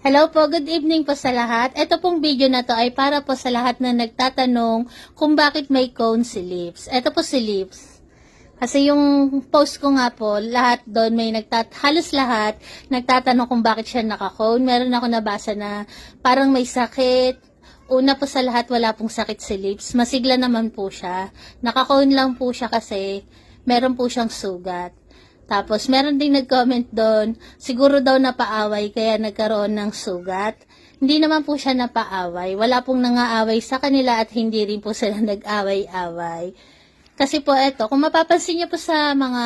Hello po, good evening po sa lahat. Ito pong video na to ay para po sa lahat na nagtatanong kung bakit may cone si Lips. Ito po si Lips. Kasi yung post ko nga po, lahat doon may halos lahat nagtatanong kung bakit siya naka-cone. Meron ako nabasa na parang may sakit. Una po sa lahat, wala pong sakit si Lips. Masigla naman po siya. Naka-cone lang po siya kasi meron po siyang sugat. Tapos, meron ding nag-comment doon, siguro daw napaaway kaya nagkaroon ng sugat. Hindi naman po siya napaaway. Wala pong nangaaway sa kanila at hindi rin po sila nag-away-away. Kasi po eto, kung mapapansin niyo po sa mga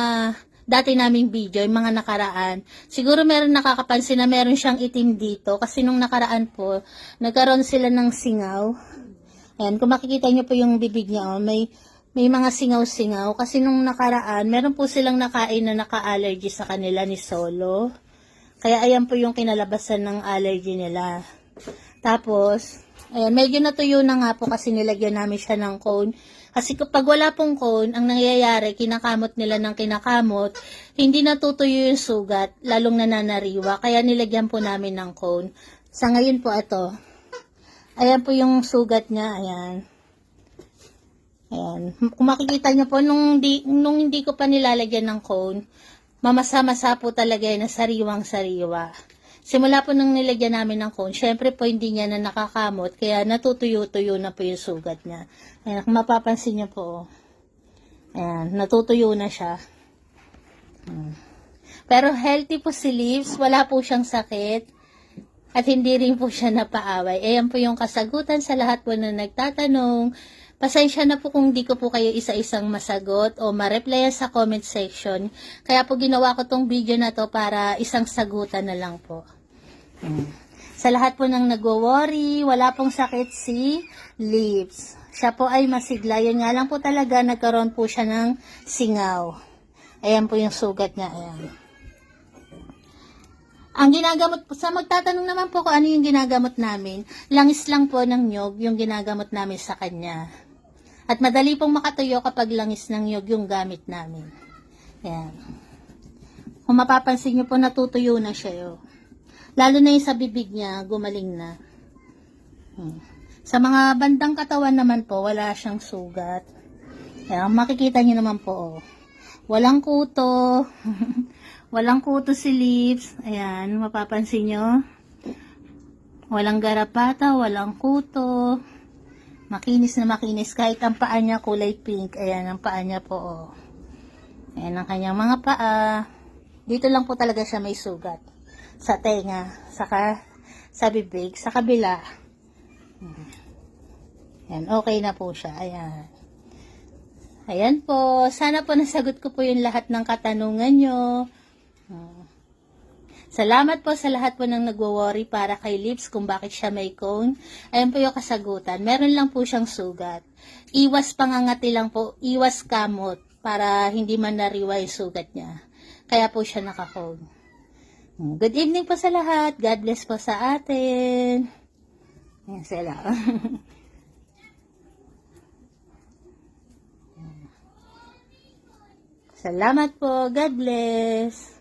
dati naming video, yung mga nakaraan, siguro meron nakakapansin na meron siyang itim dito. Kasi nung nakaraan po, nagkaroon sila ng singaw. Ayan, kung makikita niyo po yung bibig niya, oh, may mga singaw-singaw kasi nung nakaraan, meron po silang nakain na naka-allergy sa kanila ni Solo. Kaya ayan po yung kinalabasan ng allergy nila. Tapos, ayan, medyo natuyo na nga po kasi nilagyan namin siya ng cone. Kasi kapag wala pong cone, ang nangyayari, kinakamot nila ng kinakamot, hindi natutuyo yung sugat, lalong nananariwa. Kaya nilagyan po namin ng cone. Sa ngayon po ito, ayan po yung sugat niya, ayan. Ayan. Kung makikita nyo po, nung hindi ko pa nilalagyan ng cone, mamasa-masa po talaga yan na sariwang-sariwa. Simula po nung nilagyan namin ng cone, syempre po hindi niya na nakakamot, kaya natutuyo-tuyo na po yung sugat niya. Ayan, kung mapapansin nyo po, ayan, natutuyo na siya. Pero healthy po si Lips, wala po siyang sakit, at hindi rin po siya napaaway. Ayan po yung kasagutan sa lahat po na nagtatanong. Pasensya na po kung di ko po kayo isa-isang masagot o ma-replyan sa comment section. Kaya po ginawa ko tong video na to para isang sagutan na lang po. Sa lahat po ng nagwo-worry, wala pong sakit si Lips. Siya po ay masigla. Yun nga lang po talaga, nagkaroon po siya ng singaw. Ayan po yung sugat niya. Ayan. Ang ginagamot po, sa magtatanong naman po kung ano yung ginagamot namin, langis lang po ng nyog yung ginagamot namin sa kanya. At madali pong makatuyo kapag langis ng nyog yung gamit namin. Ayan. Kung mapapansin nyo po, natutuyo na siya. Yo. Lalo na yung sa bibig niya, gumaling na. Sa mga bandang katawan naman po, wala siyang sugat. Ayan, makikita nyo naman po, oh. Walang kuto. Walang kuto si Lips. Ayan, mapapansin nyo. Walang garapata, walang kuto. Makinis na makinis. Kahit ang paa niya kulay pink. Ayan, ang paa niya po, oh. Ayan ang kanyang mga paa. Dito lang po talaga siya may sugat. Sa tenga, saka sa bibig, sa kabila. Ayan, okay na po siya. Ayan. Ayan po. Sana po nasagot ko po yung lahat ng katanungan nyo. Salamat po sa lahat po ng nagwo-worry para kay Lips kung bakit siya may cone. Ayan po yung kasagutan. Meron lang po siyang sugat. Iwas pangangati lang po, iwas kamot para hindi man nariwa yung sugat niya. Kaya po siya naka-cone. Good evening po sa lahat. God bless po sa atin. Ayan sila. Salamat po. God bless.